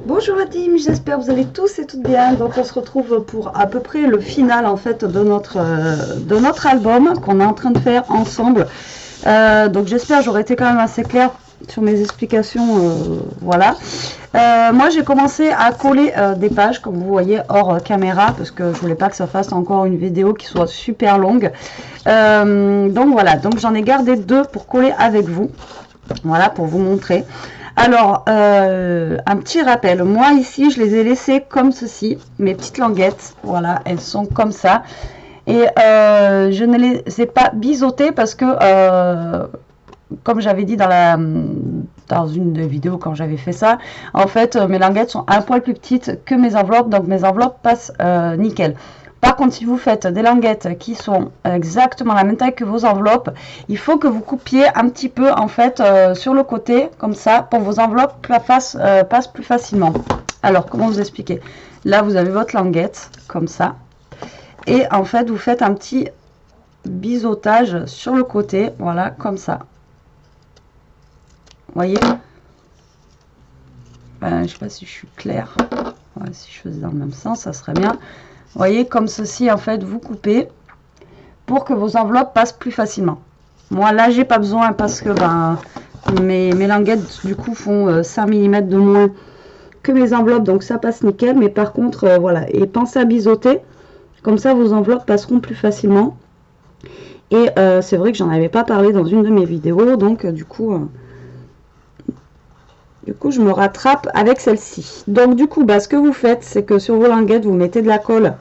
Bonjour la team, j'espère que vous allez tous et toutes bien. Donc on se retrouve pour à peu près le final en fait de notre album qu'on est en train de faire ensemble. Donc j'espère j'aurais été quand même assez claire sur mes explications. Voilà. Moi j'ai commencé à coller des pages comme vous voyez hors caméra parce que je voulais pas que ça fasse encore une vidéo qui soit super longue. Donc voilà, donc j'en ai gardé 2 pour coller avec vous. Voilà, pour vous montrer. Alors, un petit rappel. Moi, ici, je les ai laissées comme ceci. Mes petites languettes, voilà, elles sont comme ça. Et je ne les ai pas biseautées parce que, comme j'avais dit dans une des vidéos quand j'avais fait ça, en fait, mes languettes sont un poil plus petites que mes enveloppes. Donc, mes enveloppes passent nickel. Par contre, si vous faites des languettes qui sont exactement la même taille que vos enveloppes, il faut que vous coupiez un petit peu en fait sur le côté, comme ça, pour que vos enveloppes passent plus facilement. Alors, comment vous expliquer? Là, vous avez votre languette, comme ça. Et en fait, vous faites un petit biseautage sur le côté, voilà, comme ça. Vous voyez? Je ne sais pas si je suis claire. Ouais, si je faisais dans le même sens, ça serait bien. Vous voyez, comme ceci, en fait, vous coupez pour que vos enveloppes passent plus facilement. Moi, là, j'ai pas besoin parce que mes languettes, du coup, font 5 mm de moins que mes enveloppes, donc ça passe nickel. Mais par contre, voilà, et pensez à biseauter, comme ça, vos enveloppes passeront plus facilement. Et c'est vrai que j'en avais pas parlé dans une de mes vidéos, donc du coup, je me rattrape avec celle-ci. Donc du coup, ce que vous faites, c'est que sur vos languettes, vous mettez de la colle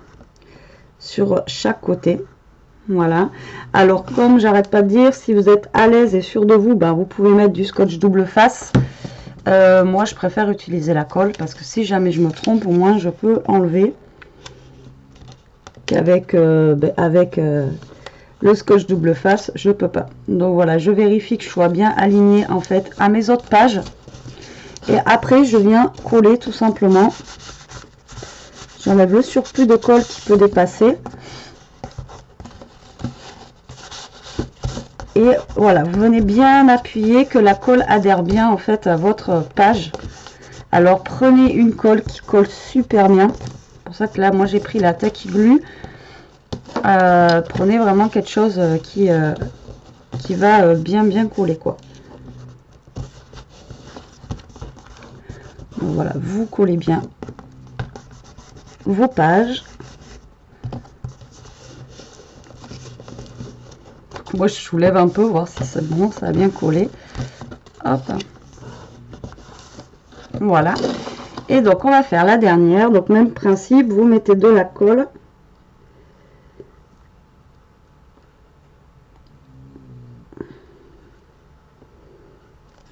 sur chaque côté. Voilà. Alors, comme j'arrête pas de dire, si vous êtes à l'aise et sûr de vous, vous pouvez mettre du scotch double face. Moi, je préfère utiliser la colle parce que si jamais je me trompe, au moins je peux enlever qu'avec le scotch double face, je peux pas. Donc voilà, je vérifie que je sois bien alignée en fait à mes autres pages. Et après, je viens coller tout simplement. J'enlève le surplus de colle qui peut dépasser. Et voilà, vous venez bien appuyer que la colle adhère bien en fait à votre page. Alors prenez une colle qui colle super bien. C'est pour ça que là, moi j'ai pris la Tacky Glue. Prenez vraiment quelque chose qui va bien coller quoi. Donc voilà, vous collez bien vos pages. Moi je soulève un peu, voir si c'est bon, ça a bien collé. Hop. Voilà. Et donc on va faire la dernière. Donc même principe, vous mettez de la colle.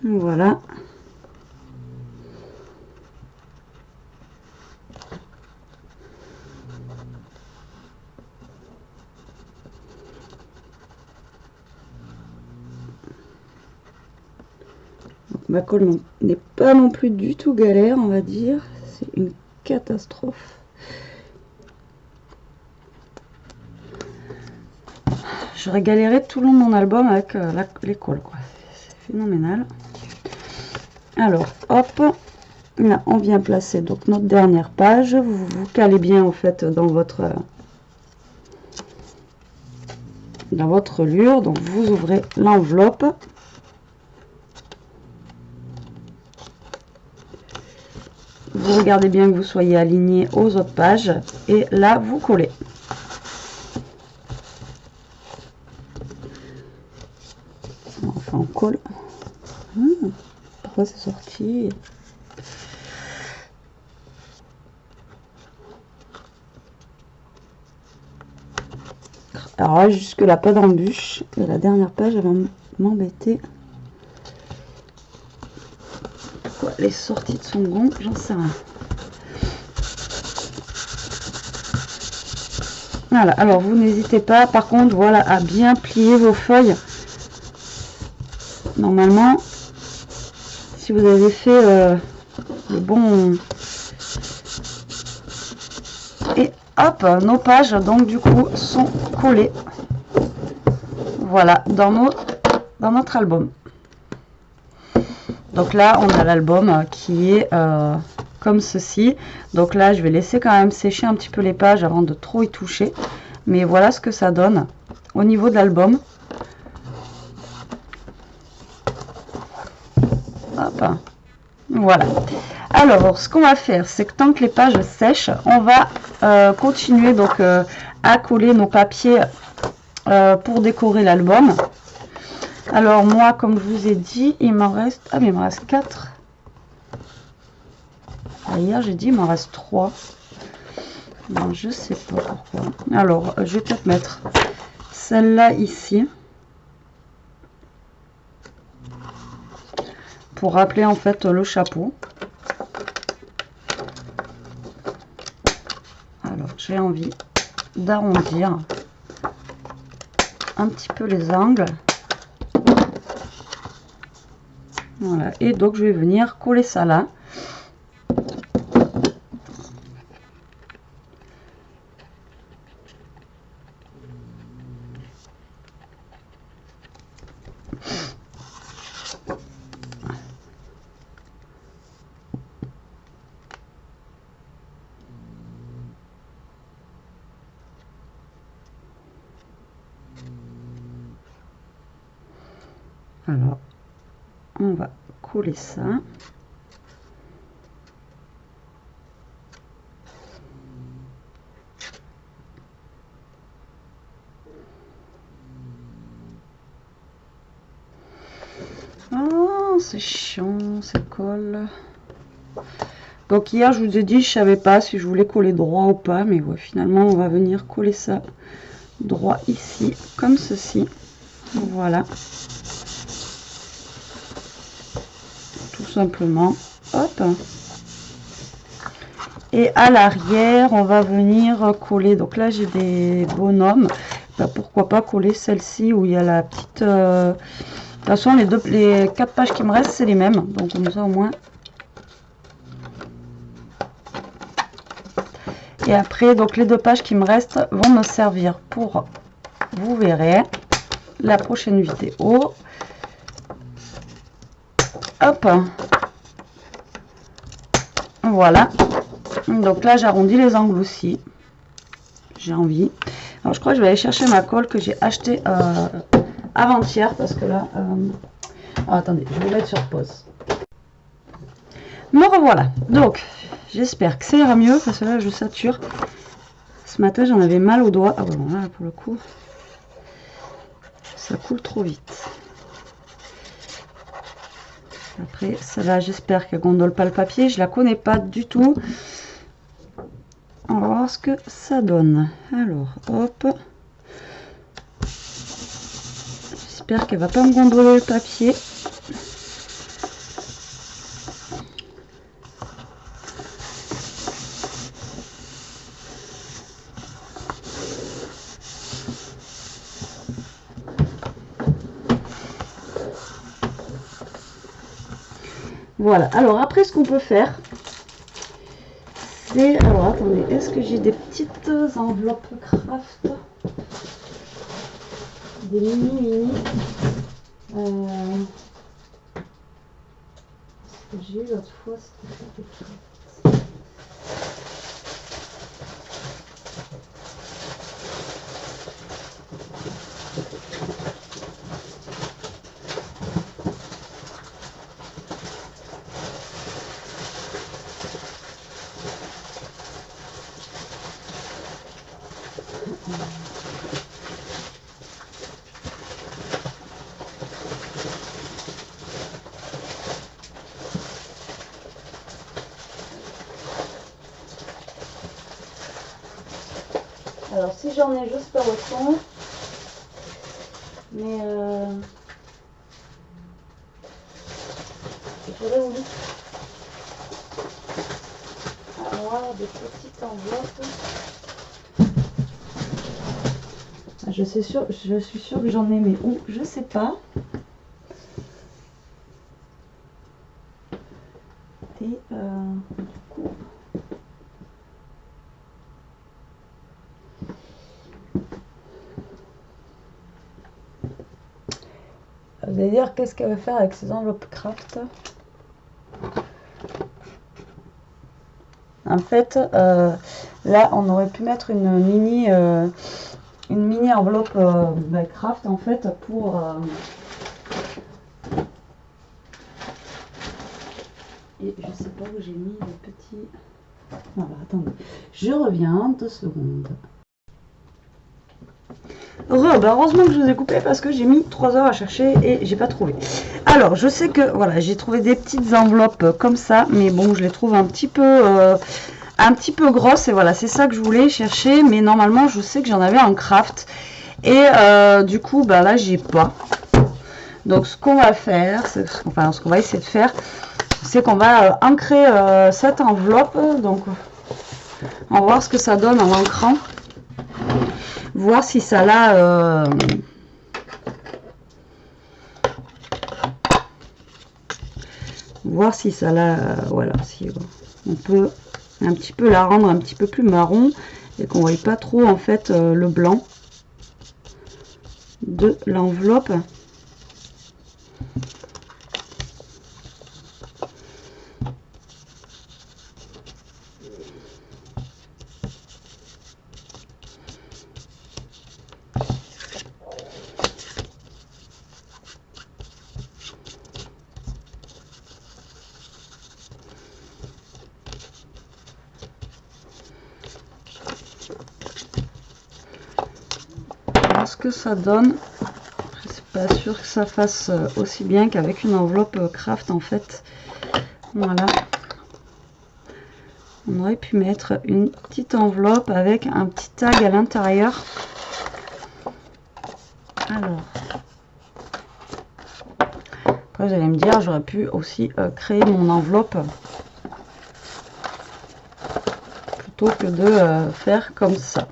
Voilà. Ma colle n'est pas non plus du tout galère, on va dire. C'est une catastrophe. J'aurais galéré tout le long de mon album avec les colles, quoi. C'est phénoménal. Alors, hop, là, on vient placer donc notre dernière page. Vous vous calez bien en fait dans votre reliure. Donc, vous ouvrez l'enveloppe. Vous regardez bien que vous soyez aligné aux autres pages et là vous collez. Enfin on colle. Pourquoi c'est sorti? Alors là, jusque là pas d'embûche. Et la dernière page elle va m'embêter. Elle est sortie de son gond, j'en sais rien. Voilà, alors vous n'hésitez pas, par contre, voilà, à bien plier vos feuilles. Normalement, si vous avez fait le bon... Et hop, nos pages, donc du coup, sont collées. Voilà, dans notre album. Donc là, on a l'album qui est comme ceci. Donc là, je vais laisser quand même sécher un petit peu les pages avant de trop y toucher. Mais voilà ce que ça donne au niveau de l'album. Hop. Voilà. Alors, ce qu'on va faire, c'est que tant que les pages sèchent, on va continuer donc à coller nos papiers pour décorer l'album. Alors moi, comme je vous ai dit, il m'en reste... Ah mais il m'en reste 4. Hier, j'ai dit il m'en reste 3. Non, je sais pas pourquoi. Alors, je vais peut-être mettre celle-là ici. Pour rappeler en fait le chapeau. Alors, j'ai envie d'arrondir un petit peu les angles. Voilà, et donc je vais venir coller ça là. Alors, on va coller ça. Oh, c'est chiant, ça colle. Donc hier, je vous ai dit, je savais pas si je voulais coller droit ou pas, mais ouais, finalement, on va venir coller ça droit ici, comme ceci. Voilà. Tout simplement. Hop. Et à l'arrière, on va venir coller. Donc là, j'ai des bonhommes. Ben, pourquoi pas coller celle-ci où il y a la petite... De toute façon, les 4 pages qui me restent, c'est les mêmes. Donc comme ça, au moins. Et après, donc les 2 pages qui me restent vont me servir pour, vous verrez, la prochaine vidéo. Hop. Voilà. Donc là, j'arrondis les angles aussi. J'ai envie. Alors, je crois que je vais aller chercher ma colle que j'ai achetée avant-hier. Parce que là... Oh, attendez, je vais mettre sur pause. Me revoilà. Donc, j'espère que ça ira mieux. Parce que là, je sature. Ce matin, j'en avais mal aux doigts. Ah ouais, bon, là, pour le coup, ça coule trop vite. Après, celle-là, j'espère qu'elle gondole pas le papier. Je la connais pas du tout. On va voir ce que ça donne. Alors, hop. J'espère qu'elle va pas me gondoler le papier. Voilà. Alors, après, ce qu'on peut faire, c'est... Alors, attendez. Est-ce que j'ai des petites enveloppes craft? Des mini. Ce que j'ai eu l'autre fois, c'était pas quelque chose. Alors si j'en ai juste par autant, mais j'aurais voulu avoir des petites enveloppes. Je suis sûre que j'en ai, mais où je sais pas. Et du coup, vous allez dire qu'est-ce qu'elle va faire avec ces enveloppes craft? En fait, là, on aurait pu mettre une mini enveloppe craft en fait pour et je sais pas où j'ai mis le petit. Voilà, attendez, je reviens 2 secondes. Heureusement que je vous ai coupé parce que j'ai mis 3 heures à chercher et j'ai pas trouvé. Alors, je sais que voilà, j'ai trouvé des petites enveloppes comme ça, mais bon, je les trouve un petit peu grosses et voilà, c'est ça que je voulais chercher, mais normalement, je sais que j'en avais en craft et du coup, bah là, j'ai pas. Donc, ce qu'on va faire, enfin, ce qu'on va essayer de faire, c'est qu'on va ancrer cette enveloppe. Donc, on va voir ce que ça donne en ancrant. Voir si ça l'a voir si ça l'a voilà, si on peut un petit peu la rendre un petit peu plus marron et qu'on voit pas trop en fait le blanc de l'enveloppe. Ce que ça donne, je suis pas sûre que ça fasse aussi bien qu'avec une enveloppe craft en fait. Voilà, on aurait pu mettre une petite enveloppe avec un petit tag à l'intérieur. Alors après vous allez me dire, j'aurais pu aussi créer mon enveloppe plutôt que de faire comme ça.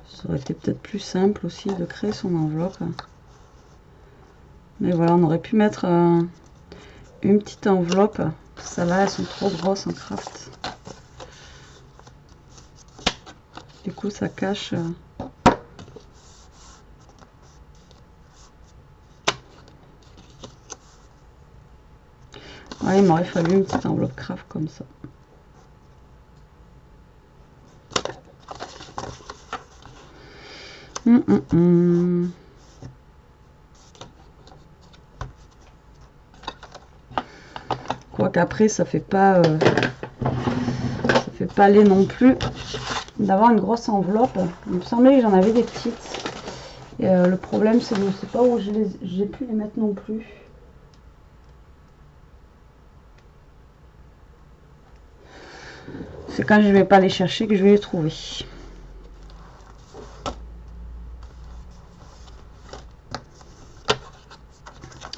Ça aurait été peut-être plus simple aussi de créer son enveloppe. Mais voilà, on aurait pu mettre une petite enveloppe. Celles-là, elles sont trop grosses en craft. Du coup, ça cache. Ouais, il m'aurait fallu une petite enveloppe craft comme ça. Quoique après ça fait pas laid non plus d'avoir une grosse enveloppe. Il me semblait que j'en avais des petites. Et, le problème c'est que je ne sais pas où j'ai pu les mettre non plus. C'est quand je vais pas les chercher que je vais les trouver.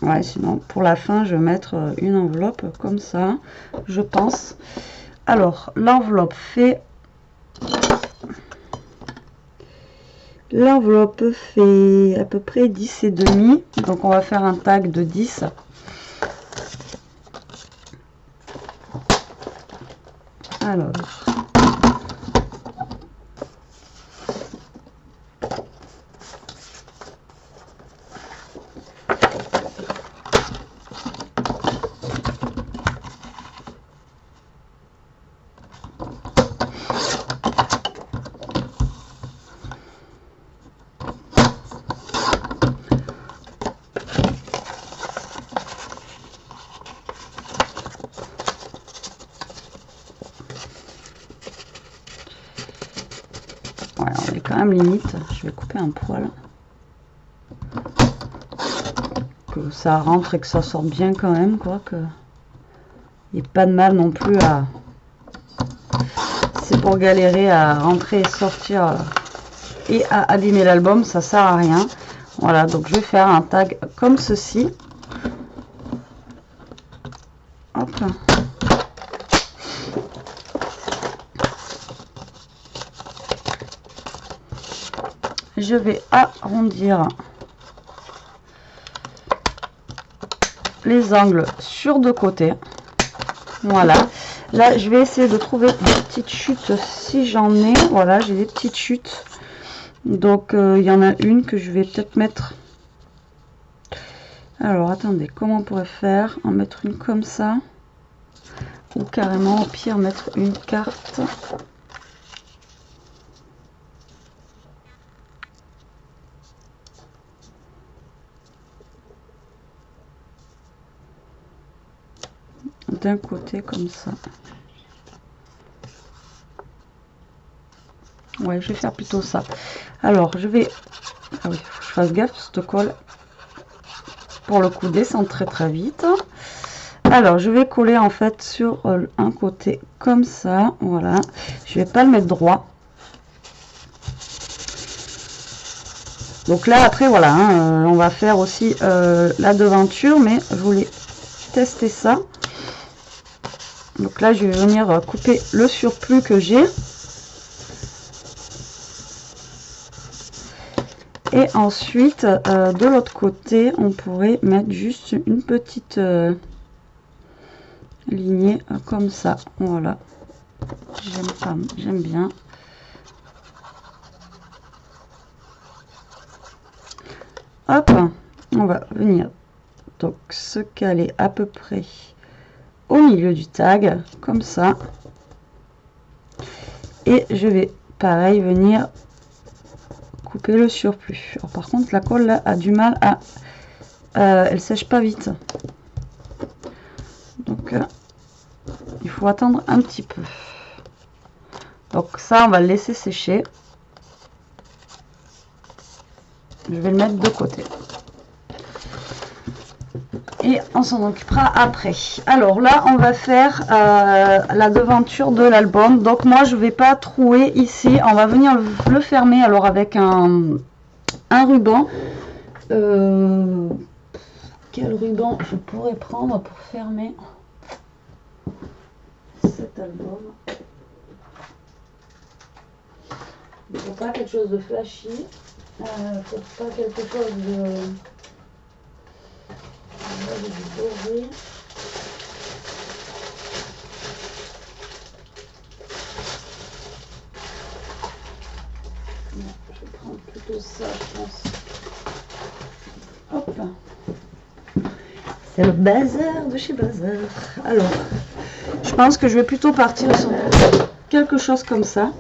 Ouais, sinon pour la fin je vais mettre une enveloppe comme ça, je pense. Alors l'enveloppe fait à peu près 10,5, donc on va faire un tag de 10. Alors on est quand même limite, je vais couper un poil. Que ça rentre et que ça sorte bien quand même, quoi. Que il n'y ait pas de mal non plus à... C'est pour galérer à rentrer et sortir et à abîmer l'album, ça sert à rien. Voilà, donc je vais faire un tag comme ceci. Hop. Je vais arrondir les angles sur deux côtés. Voilà. Là, je vais essayer de trouver des petites chutes si j'en ai. Voilà, j'ai des petites chutes. Donc, il y en a une que je vais peut-être mettre Alors attendez, comment on pourrait faire? En mettre une comme ça, ou carrément au pire mettre une carte. D'un côté comme ça. Ouais, je vais faire plutôt ça. Alors je vais, ah oui, faut que je fasse gaffe, cette colle pour le coup descend très très vite. Alors je vais coller en fait sur un côté comme ça, voilà. Je vais pas le mettre droit. Donc là après voilà, hein, on va faire aussi la devanture, mais je voulais tester ça. Donc là je vais venir couper le surplus que j'ai. Et ensuite de l'autre côté on pourrait mettre juste une petite lignée comme ça, voilà. J'aime bien. Hop, on va venir donc se caler à peu près au milieu du tag, comme ça. Et je vais, pareil, venir couper le surplus. Alors, par contre, la colle là a du mal à... elle sèche pas vite. Donc, il faut attendre un petit peu. Donc ça, on va le laisser sécher. Je vais le mettre de côté. Et on s'en occupera après. Alors là, on va faire la devanture de l'album. Donc moi, je vais pas trouer ici. On va venir le fermer alors avec un ruban. Quel ruban je pourrais prendre pour fermer cet album? Il faut pas quelque chose de flashy. Faut pas quelque chose de... doré. Non, je vais prendre plutôt ça, je pense. Hop. C'est le bazar de chez Bazar. Alors, je pense que je vais plutôt partir sur quelque chose comme ça.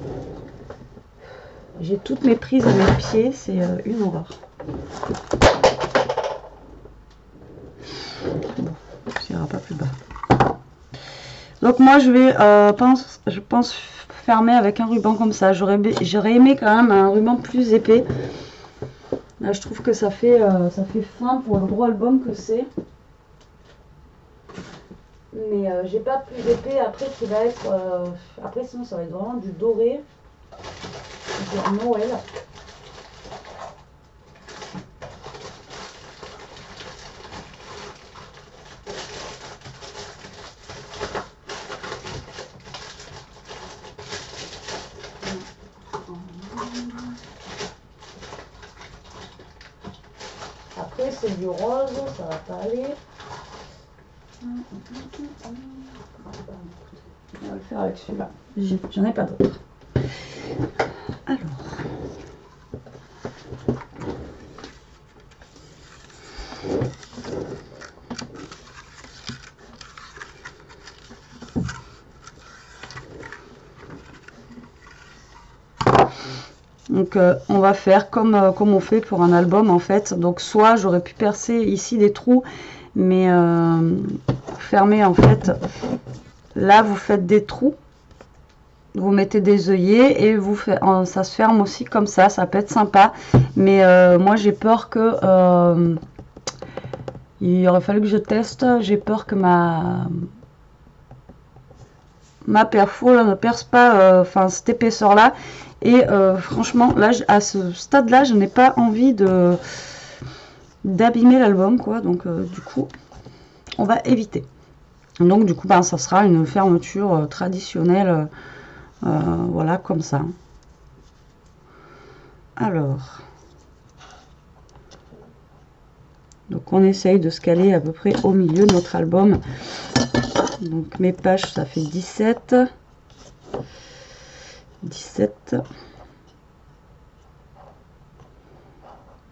J'ai toutes mes prises à mes pieds, c'est une horreur. Bon, ça ira pas plus bas. Donc moi je vais, je pense fermer avec un ruban comme ça. J'aurais aimé quand même un ruban plus épais. Là je trouve que ça fait fin pour le gros album que c'est. Mais j'ai pas plus épais après qui va être... après sinon ça va être vraiment du doré. Du Noël. Après c'est du rose, ça va pas aller. On va le faire avec celui-là. J'en ai pas d'autre. Alors. Donc on va faire comme on fait pour un album en fait. Donc soit j'aurais pu percer ici des trous, mais fermer en fait. Là vous faites des trous, vous mettez des œillets et vous faites, ça se ferme aussi comme ça peut être sympa. Mais moi j'ai peur que il aurait fallu que je teste. J'ai peur que ma perfo là, ne perce pas enfin cette épaisseur là. Et franchement là à ce stade là je n'ai pas envie d'abîmer l'album quoi. Donc du coup on va éviter. Donc du coup ben, ça sera une fermeture traditionnelle voilà comme ça. Alors donc on essaye de se caler à peu près au milieu de notre album. Donc mes pages ça fait 17.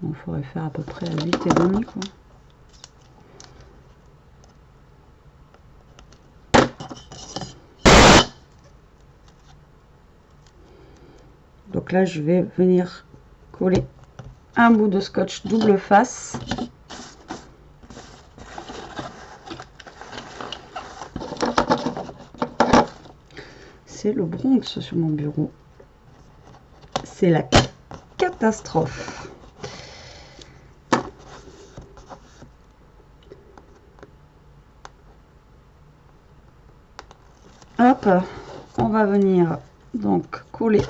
Il faudrait faire à peu près à 8,5 quoi. Donc là, je vais venir coller un bout de scotch double face. C'est le Bronx sur mon bureau. C'est la catastrophe. Hop, on va venir donc coller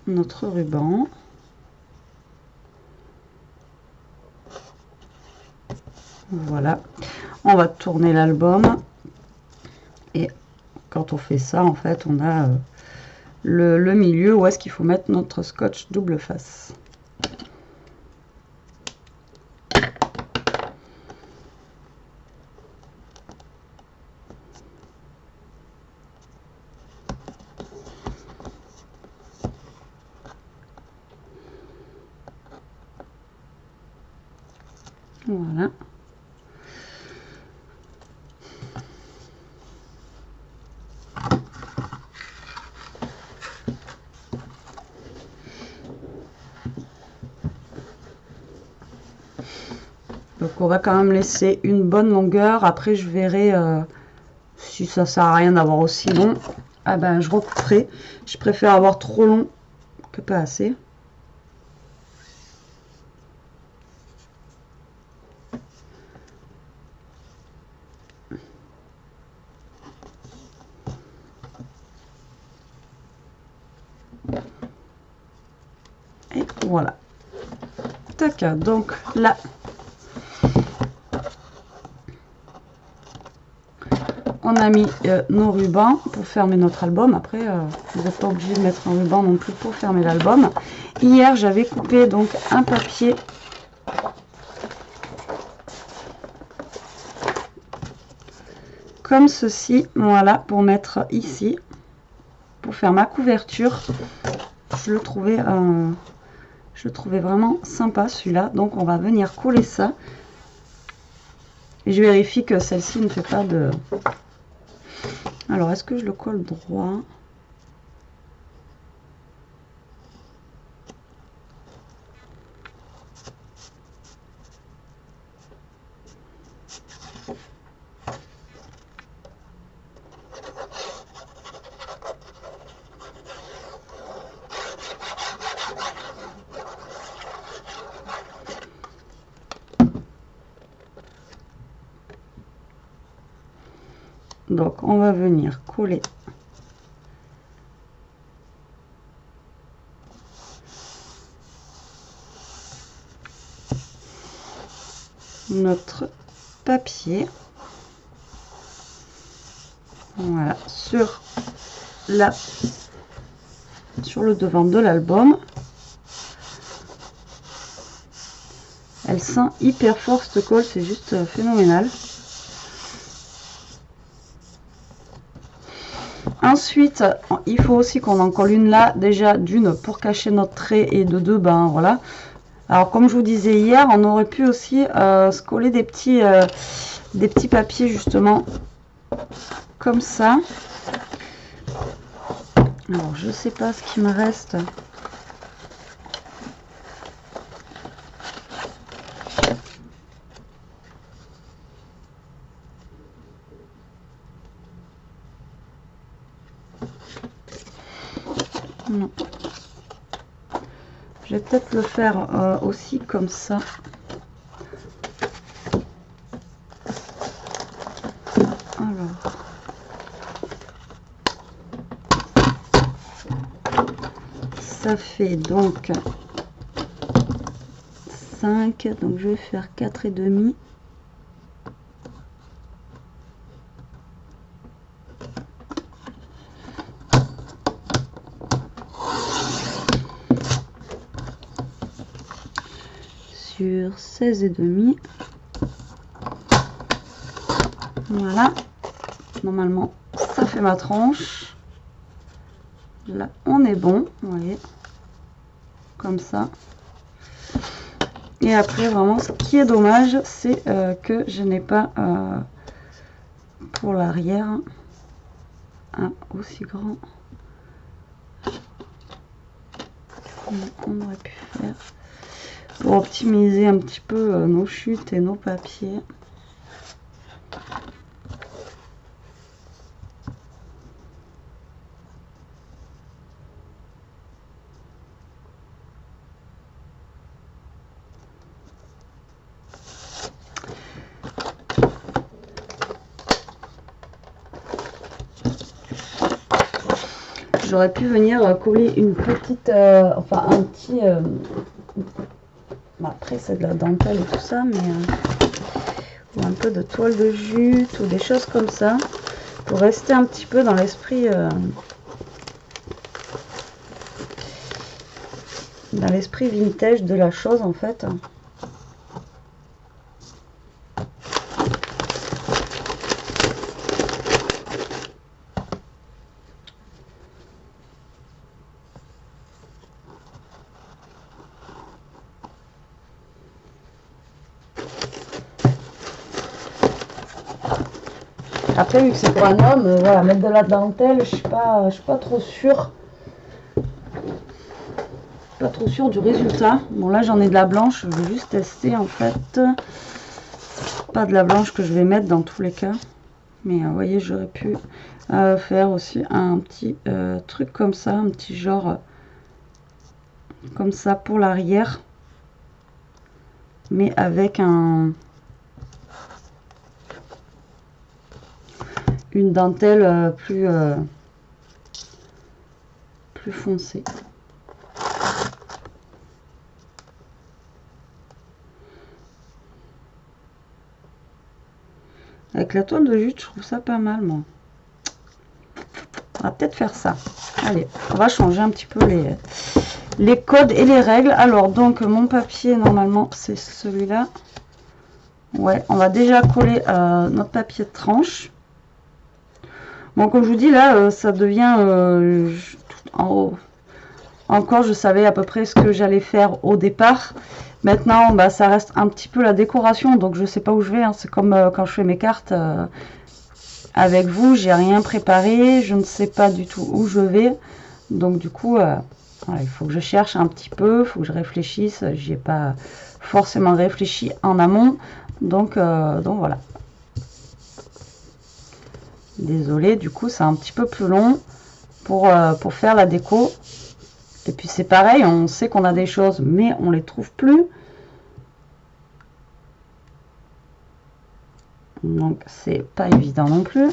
notre ruban. Voilà, on va tourner l'album et quand on fait ça, en fait, on a le milieu où est-ce qu'il faut mettre notre scotch double face. Voilà. Donc on va quand même laisser une bonne longueur. Après je verrai si ça sert à rien d'avoir aussi long. Ah ben je recouperai. Je préfère avoir trop long que pas assez. Et voilà. Tac, donc là. On a mis nos rubans pour fermer notre album. Après, vous n'êtes pas obligé de mettre un ruban non plus pour fermer l'album. Hier, j'avais coupé donc un papier comme ceci, voilà, pour mettre ici, pour faire ma couverture. Je le trouvais vraiment sympa celui-là. Donc, on va venir coller ça. Et je vérifie que celle-ci ne fait pas de... Alors, est-ce que je le colle droit? Donc, on va venir coller notre papier, voilà, sur le devant de l'album. Elle sent hyper fort cette colle, c'est juste phénoménal. Ensuite, il faut aussi qu'on en colle une là, déjà d'une pour cacher notre trait et de deux, ben voilà. Alors comme je vous disais hier, on aurait pu aussi se coller des petits papiers justement comme ça. Alors je sais pas ce qui me reste. Non. Je vais peut-être le faire aussi comme ça. Alors. Ça fait donc 5, donc je vais faire 4,5. Sur 16,5. Voilà. Normalement, ça fait ma tranche. Là, on est bon. Vous voyez. Comme ça. Et après, vraiment, ce qui est dommage, c'est que je n'ai pas pour l'arrière un aussi grand. on aurait pu faire pour optimiser un petit peu nos chutes et nos papiers. J'aurais pu venir coller une petite, enfin un petit, bon, après c'est de la dentelle et tout ça, mais ou un peu de toile de jute ou des choses comme ça, pour rester un petit peu dans l'esprit vintage de la chose en fait. Après, vu que c'est pour un homme, voilà, mettre de la dentelle, je suis pas trop sûre. Pas trop sûre du résultat. Bon, là, j'en ai de la blanche. Je vais juste tester, en fait. Pas de la blanche que je vais mettre dans tous les cas. Mais, vous voyez, j'aurais pu faire aussi un petit truc comme ça. Un petit genre comme ça pour l'arrière. Mais avec une dentelle plus foncée. Avec la toile de jute, je trouve ça pas mal, moi. On va peut-être faire ça. Allez, on va changer un petit peu les codes et les règles. Alors, donc, mon papier, normalement, c'est celui-là. Ouais, on va déjà coller notre papier de tranche. Bon, comme je vous dis, là, ça devient en haut. Encore, je savais à peu près ce que j'allais faire au départ. Maintenant, bah, ça reste un petit peu la décoration, donc je sais pas où je vais. Hein. C'est comme quand je fais mes cartes avec vous, j'ai rien préparé, je ne sais pas du tout où je vais. Donc du coup, voilà, il faut que je cherche un petit peu, il faut que je réfléchisse. J'y ai pas forcément réfléchi en amont, donc voilà. Désolée, du coup, c'est un petit peu plus long pour faire la déco. Et puis c'est pareil, on sait qu'on a des choses, mais on les trouve plus. Donc c'est pas évident non plus.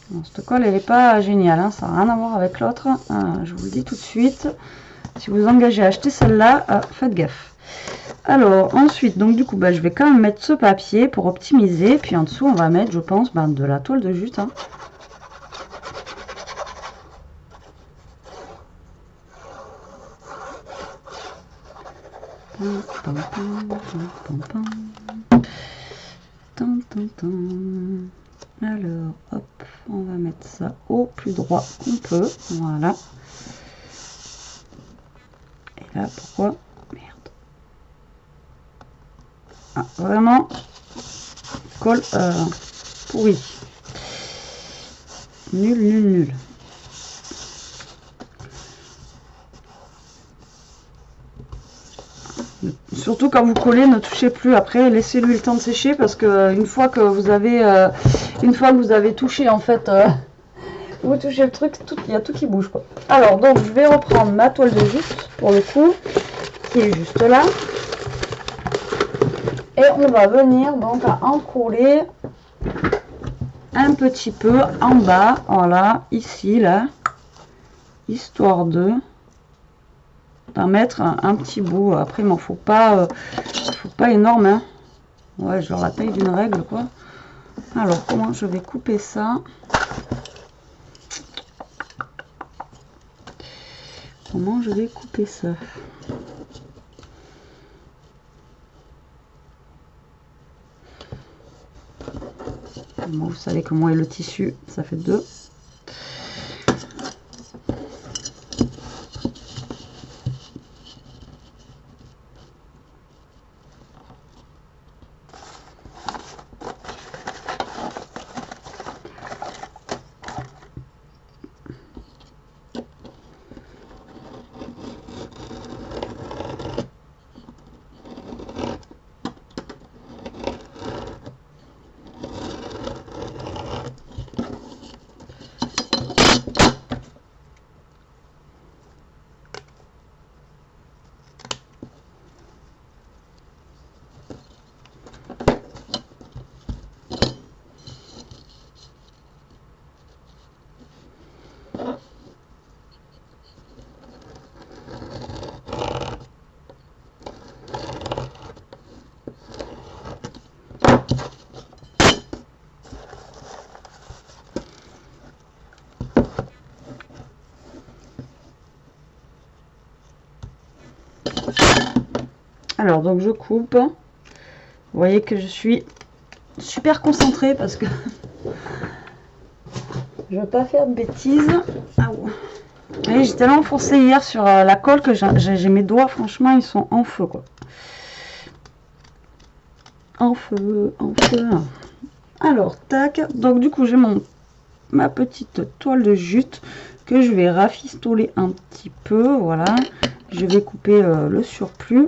Bon, cette colle, elle n'est pas géniale, hein, ça n'a rien à voir avec l'autre. Je vous le dis tout de suite. Si vous engagez à acheter celle-là, faites gaffe. Alors, ensuite, donc du coup, bah, je vais quand même mettre ce papier pour optimiser. Puis en dessous, on va mettre, je pense, bah, de la toile de jute. Hein. Alors, hop, on va mettre ça au plus droit qu'on peut. Voilà. Et là, pourquoi? Merde. Ah, vraiment, colle pourri. Nul, nul, nul. Surtout quand vous collez, ne touchez plus. Après, laissez-lui le temps de sécher parce que une fois que vous avez touché en fait, vous touchez le truc, il y a tout qui bouge quoi. Alors donc je vais reprendre ma toile de jute pour le coup, qui est juste là, et on va venir donc à en coller un petit peu en bas, voilà, ici là, histoire de d'en mettre un petit bout. Après, il m'en faut pas énorme, hein. Ouais, genre la taille d'une règle, quoi. Alors, comment je vais couper ça? Comment je vais couper ça? Bon, vous savez comment est le tissu, ça fait deux. Alors donc je coupe. Vous voyez que je suis super concentrée parce que je veux pas faire de bêtises. Ah ouais. J'ai tellement foncé hier sur la colle que j'ai mes doigts, franchement, ils sont en feu quoi. En feu, en feu. Alors, tac. Donc du coup, j'ai ma petite toile de jute que je vais rafistoler un petit peu. Voilà. Je vais couper le surplus.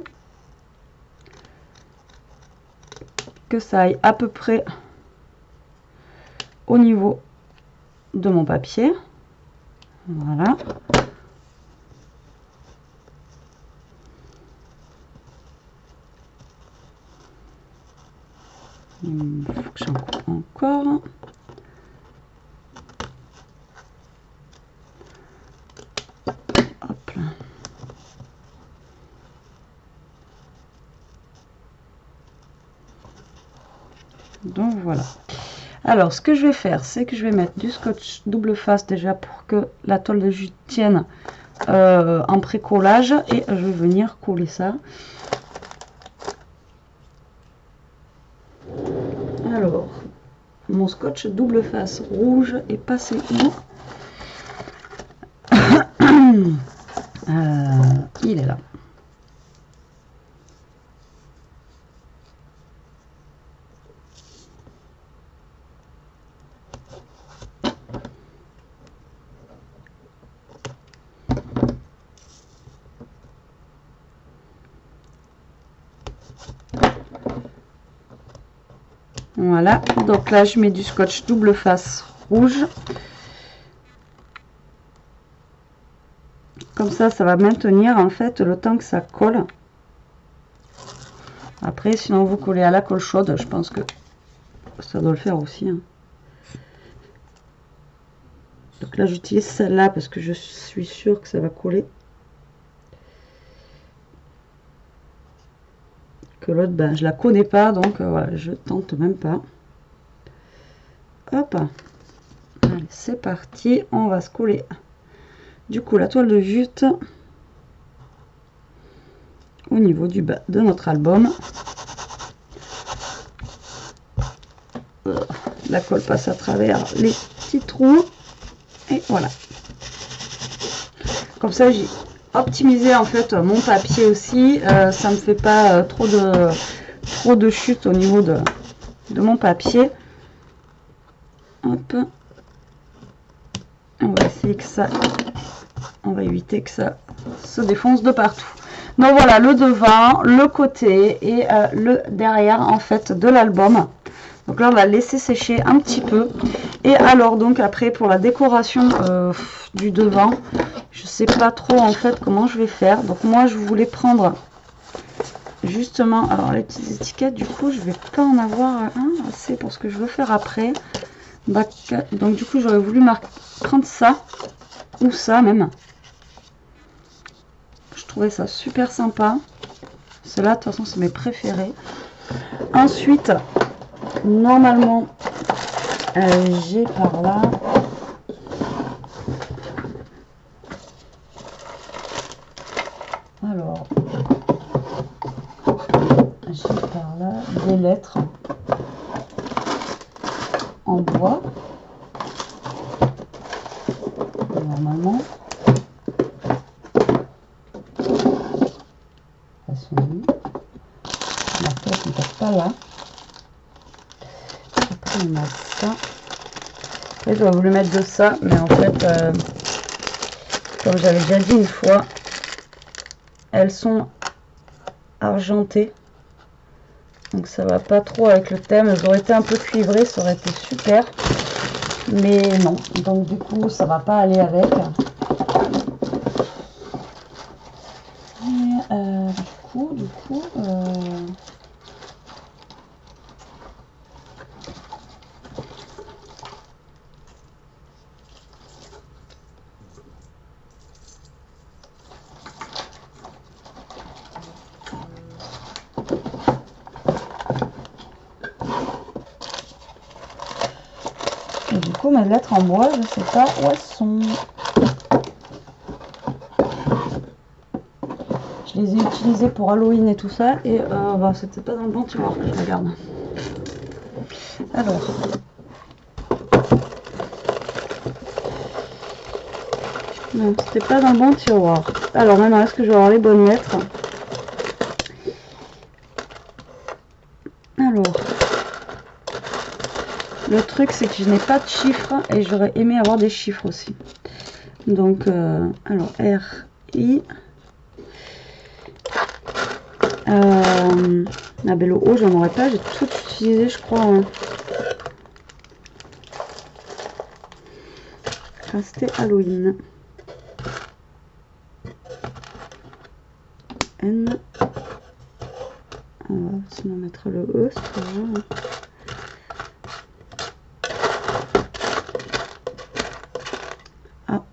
Que ça aille à peu près au niveau de mon papier. Voilà. Il faut que j'en coupe encore. Hop là. Donc voilà. Alors ce que je vais faire, c'est que je vais mettre du scotch double face déjà pour que la toile de jute tienne en pré-collage, et je vais venir coller ça. Alors, mon scotch double face rouge est passé où? Il est là. Voilà, donc là je mets du scotch double face rouge. Comme ça va maintenir en fait le temps que ça colle. Après, sinon vous collez à la colle chaude, je pense que ça doit le faire aussi. Hein. Donc là j'utilise celle-là parce que je suis sûre que ça va coller. Que l'autre, ben, je la connais pas, donc voilà, je tente même pas. Hop, allez, c'est parti, on va se coller du coup la toile de jute au niveau du bas de notre album. La colle passe à travers les petits trous et voilà. Comme ça j'ai optimisé en fait mon papier aussi, ça me fait pas trop de chute au niveau de mon papier. Hop, on va essayer que ça, on va éviter que ça se défonce de partout. Donc voilà, le devant, le côté et le derrière en fait de l'album. Donc là on va laisser sécher un petit peu. Et alors donc après pour la décoration du devant, je sais pas trop en fait comment je vais faire. Donc moi je voulais prendre justement, alors les petites étiquettes, du coup je vais pas en avoir assez pour ce que je veux faire après. Donc du coup j'aurais voulu prendre ça ou ça même. Je trouvais ça super sympa. Ceux-là de toute façon c'est mes préférés. Ensuite normalement j'ai par là alors j'ai par là des lettres en bois normalement. La tête n'est pas là. Après on a ça. Après j'aurais voulu mettre de ça, mais en fait comme j'avais déjà dit une fois, elles sont argentées. Donc ça va pas trop avec le thème. J'aurais été un peu cuivré, ça aurait été super. Mais non. Donc du coup ça va pas aller avec. Et du coup mes lettres en bois, je sais pas où elles sont. Je les ai utilisés pour Halloween et tout ça. Et bah, c'était pas dans le bon tiroir que je regarde. Alors. Non, c'était pas dans le bon tiroir. Alors maintenant, est-ce que je vais avoir les bonnes lettres? Alors. Le truc, c'est que je n'ai pas de chiffres et j'aurais aimé avoir des chiffres aussi. Donc, alors, R, I. Ah ben le O, j'en aurais pas, j'ai tout utilisé, je crois. Hein. Enfin, c'était Halloween. N. Sinon, on mettra le E, c'est pas grave. A.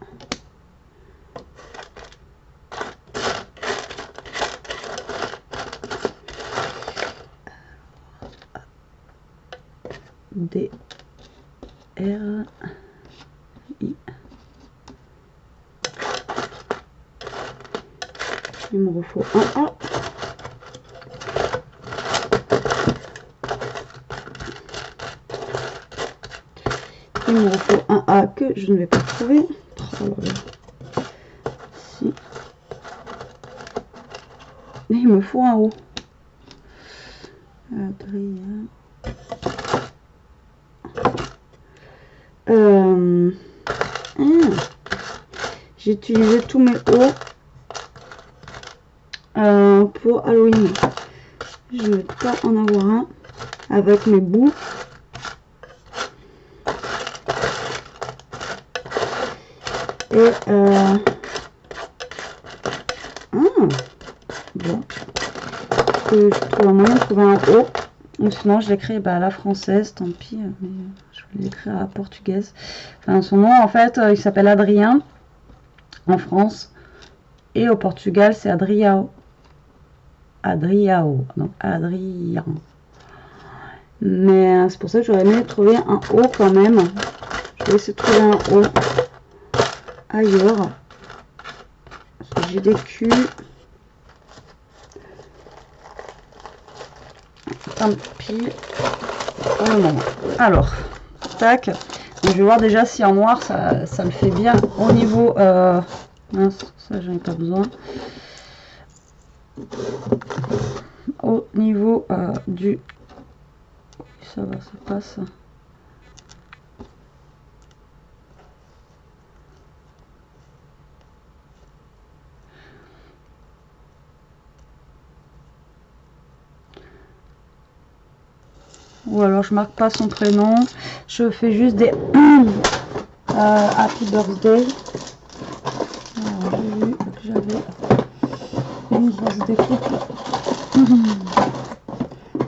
D. R. I. Il me faut un A. Il me faut un A que je ne vais pas trouver. Oh là là. Si. Et il me faut un O. Adrien. J'ai utilisé tous mes O pour Halloween. Je ne vais pas en avoir un avec mes bouts. Et bon, que je trouve un moyen de trouver un O. Ou sinon je l'écris à la française, tant pis, mais je vais l'écrire à la portugaise. Enfin, son nom en fait, il s'appelle Adrien en France. Et au Portugal, c'est Adriao. Adriao, donc Adrien. Mais c'est pour ça que j'aurais aimé trouver un O quand même. Je vais essayer de trouver un O ailleurs. J'ai des Q. Tant pis pour le moment. Alors, tac. Donc, je vais voir déjà si en noir ça me fait bien au niveau. Mince, ça j'en ai pas besoin. Au niveau du. Ça va, ça passe. Ou alors je marque pas son prénom, je fais juste des happy birthday. J'ai vu que j'avais une birthday couple.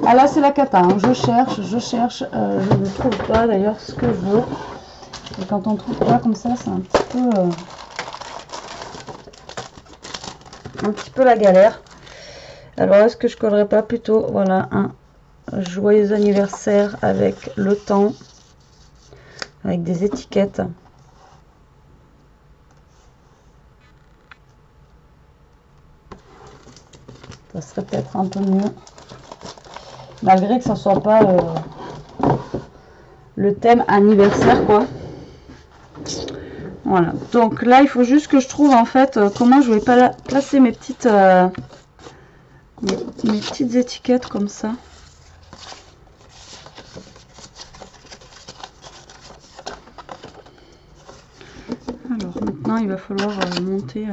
Ah là c'est la cata, hein. Je cherche, je ne trouve pas d'ailleurs ce que je veux. Et quand on trouve pas comme ça, c'est un petit peu la galère. Alors est-ce que je collerais pas plutôt, voilà, un joyeux anniversaire avec le temps, avec des étiquettes. Ça serait peut-être un peu mieux, malgré que ça soit pas le thème anniversaire quoi. Voilà, donc là il faut juste que je trouve en fait comment je vais pas placer mes petites mes petites étiquettes comme ça. Alors maintenant il va falloir monter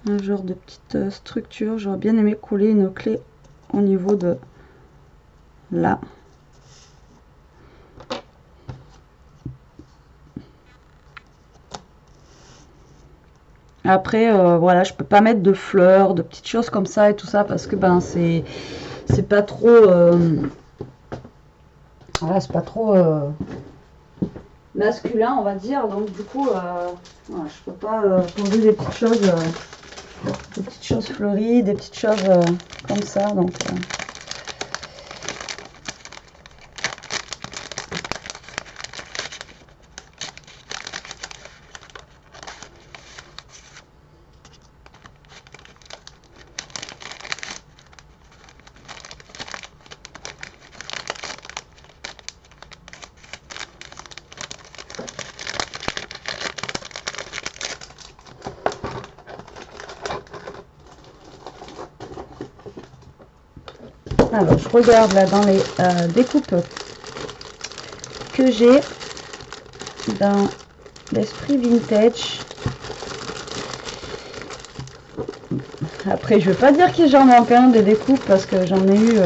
un genre de petite structure. J'aurais bien aimé coller une clé au niveau de là. Après voilà, je peux pas mettre de fleurs, de petites choses comme ça et tout ça parce que ben c'est pas trop voilà, c'est pas trop masculin on va dire, donc du coup voilà, je peux pas poser des petites choses fleuries, des petites choses comme ça, donc Alors, je regarde là dans les découpes que j'ai dans l'esprit vintage. Après, je veux pas dire que j'en manque un des découpes parce que j'en ai eu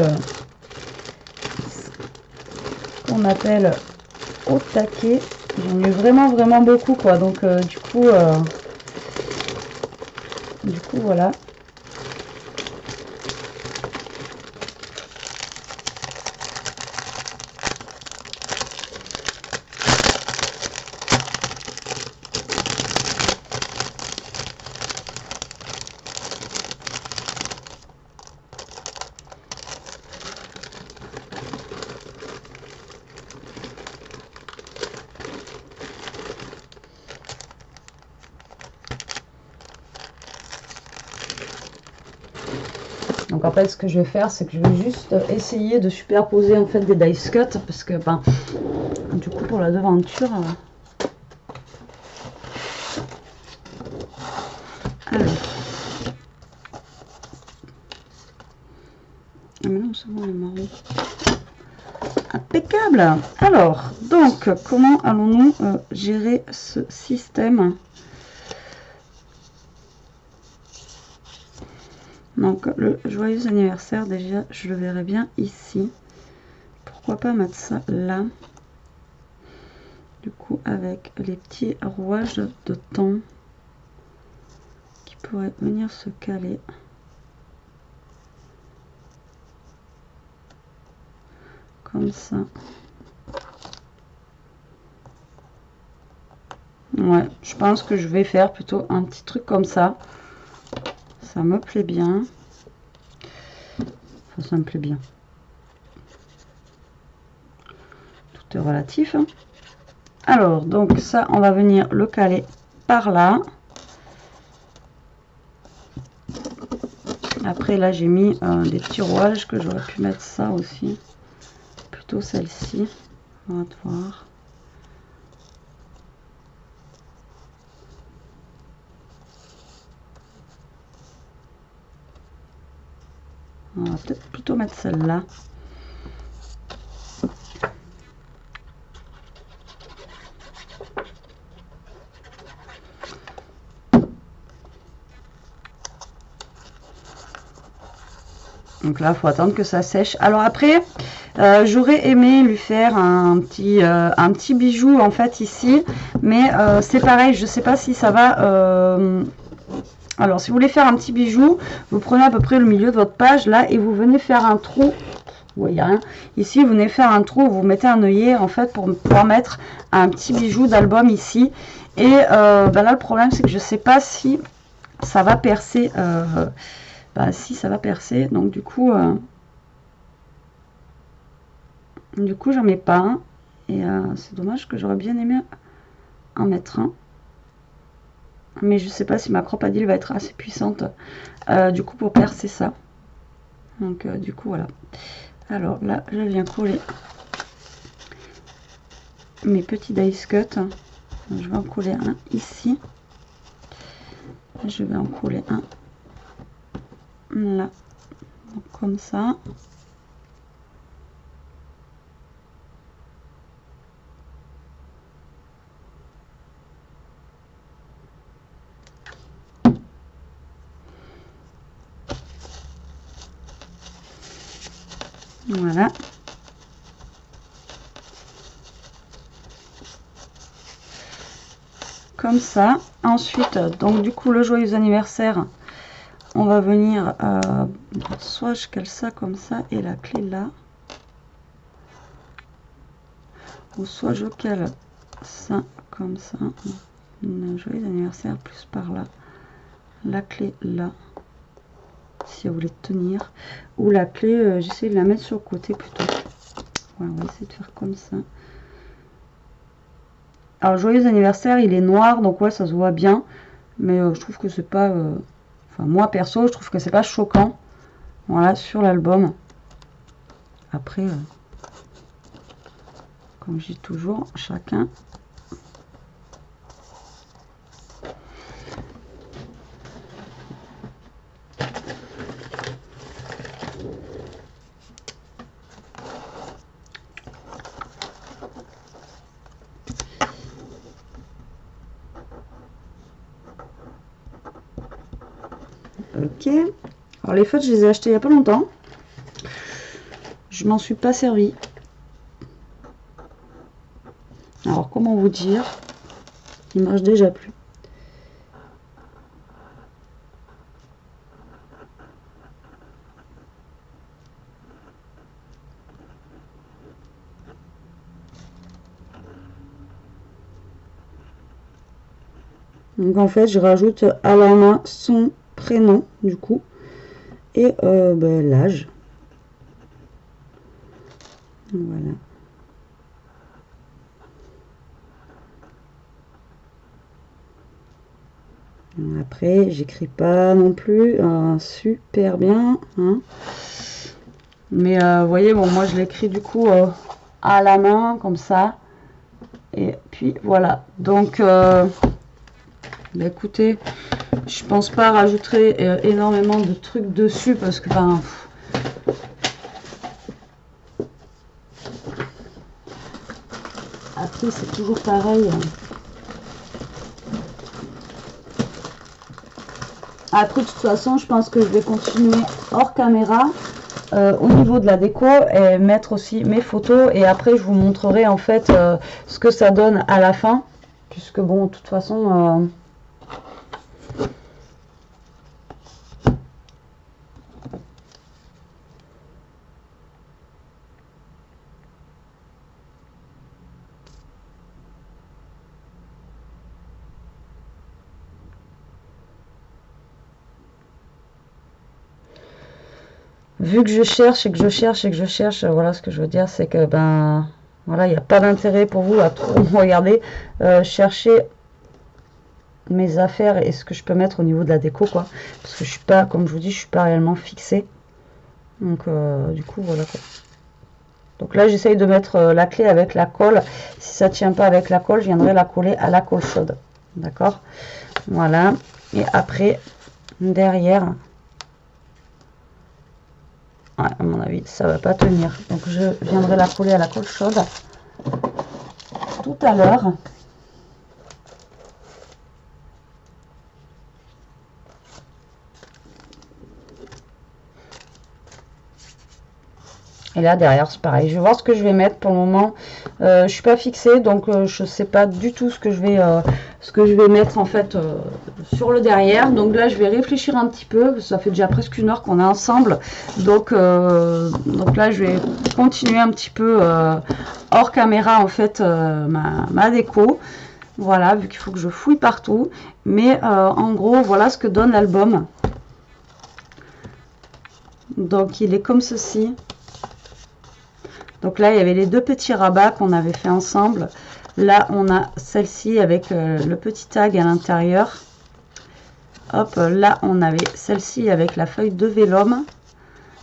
ce qu'on appelle au taquet. J'en ai eu vraiment beaucoup quoi. Donc du coup voilà. Donc après, ce que je vais faire, c'est que je vais juste essayer de superposer en fait des dice cut parce que ben, du coup pour la devanture. Alors. Ah mais non, c'est bon, le marron. Impeccable. Alors, donc, comment allons-nous gérer ce système? Donc, le joyeux anniversaire, déjà, je le verrai bien ici. Pourquoi pas mettre ça là? Du coup, avec les petits rouages de thon qui pourraient venir se caler. Comme ça. Ouais, je pense que je vais faire plutôt un petit truc comme ça. Ça me plaît bien. Enfin, ça me plaît bien. Tout est relatif. Hein. Alors, donc ça, on va venir le caler par là. Après, là, j'ai mis des petits rouages que j'aurais pu mettre ça aussi. Plutôt celle-ci. On va voir. On va peut-être plutôt mettre celle-là. Donc là, il faut attendre que ça sèche. Alors après, j'aurais aimé lui faire un petit bijou en fait ici. Mais c'est pareil, je ne sais pas si ça va... Alors, si vous voulez faire un petit bijou, vous prenez à peu près le milieu de votre page là et vous venez faire un trou. Vous voyez rien. Ici, vous venez faire un trou, vous mettez un œillet en fait pour pouvoir mettre un petit bijou d'album ici. Et ben là, le problème, c'est que je ne sais pas si ça va percer. Bah, si ça va percer, donc du coup, j'en mets pas un. Et c'est dommage que j'aurais bien aimé en mettre un. Mais je sais pas si ma cropadille va être assez puissante du coup pour percer ça. Donc du coup voilà. Alors là je viens coller mes petits dice cut. Je vais en coller un ici. Je vais en coller un là. Donc, comme ça. Voilà. Comme ça. Ensuite, donc du coup, le joyeux anniversaire, on va venir, soit je cale ça comme ça et la clé là. Ou soit je cale ça comme ça. Joyeux anniversaire plus par là. La clé là. Si vous voulez tenir. Ou la clé, j'essaie de la mettre sur le côté plutôt. Voilà, on va essayer de faire comme ça. Alors, joyeux anniversaire, il est noir, donc ouais, ça se voit bien. Mais je trouve que c'est pas... Enfin, moi, perso, je trouve que c'est pas choquant. Voilà, sur l'album. Après, comme je dis toujours, chacun... Ok. Alors les feutres, je les ai achetés il n'y a pas longtemps. Je m'en suis pas servi. Alors comment vous dire, il marche déjà plus. Donc en fait, je rajoute à la main son prénom du coup et l'âge. Voilà. Après, j'écris pas non plus super bien, hein. Mais vous voyez, bon, moi je l'écris du coup à la main comme ça. Et puis voilà. Donc, écoutez, je pense pas rajouter énormément de trucs dessus parce que ben. Après, c'est toujours pareil. Après, de toute façon, je pense que je vais continuer hors caméra au niveau de la déco et mettre aussi mes photos. Et après, je vous montrerai en fait ce que ça donne à la fin. Puisque bon, de toute façon... vu que je cherche et que je cherche et que je cherche, voilà ce que je veux dire, c'est que ben voilà, il n'y a pas d'intérêt pour vous à trop regarder, chercher mes affaires et ce que je peux mettre au niveau de la déco, quoi, parce que je suis pas, comme je vous dis, je suis pas réellement fixée. Donc du coup voilà quoi. Donc là j'essaye de mettre la clé avec la colle. Si ça tient pas avec la colle, je viendrai la coller à la colle chaude. D'accord, voilà. Et après derrière, ouais, à mon avis ça va pas tenir, donc je viendrai la coller à la colle chaude tout à l'heure. Et là derrière c'est pareil, je vais voir ce que je vais mettre. Pour le moment je suis pas fixée, donc je sais pas du tout ce que je vais mettre en fait sur le derrière. Donc là je vais réfléchir un petit peu, ça fait déjà presque 1 heure qu'on est ensemble, donc là je vais continuer un petit peu hors caméra en fait ma déco. Voilà, vu qu'il faut que je fouille partout, mais en gros voilà ce que donne l'album. Donc il est comme ceci. Donc là, il y avait les 2 petits rabats qu'on avait fait ensemble. Là, on a celle-ci avec le petit tag à l'intérieur. Hop, là, on avait celle-ci avec la feuille de vélum.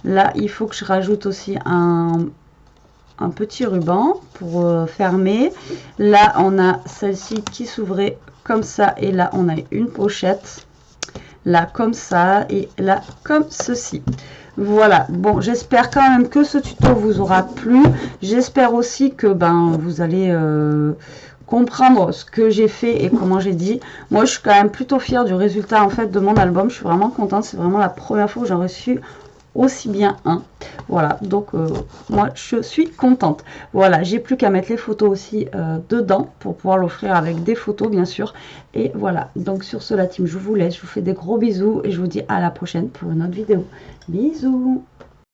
Là, il faut que je rajoute aussi un petit ruban pour fermer. Là, on a celle-ci qui s'ouvrait comme ça. Et là, on a une pochette. Là, comme ça. Et là, comme ceci. Voilà, bon, j'espère quand même que ce tuto vous aura plu. J'espère aussi que vous allez comprendre ce que j'ai fait et comment j'ai dit. Moi, je suis quand même plutôt fière du résultat en fait de mon album. Je suis vraiment contente. C'est vraiment la première fois que j'en ai reçu aussi bien un. Voilà, donc moi je suis contente. Voilà, j'ai plus qu'à mettre les photos aussi dedans pour pouvoir l'offrir avec des photos bien sûr. Et voilà, donc sur ce la team, je vous laisse, je vous fais des gros bisous et je vous dis à la prochaine pour une autre vidéo. Bisous.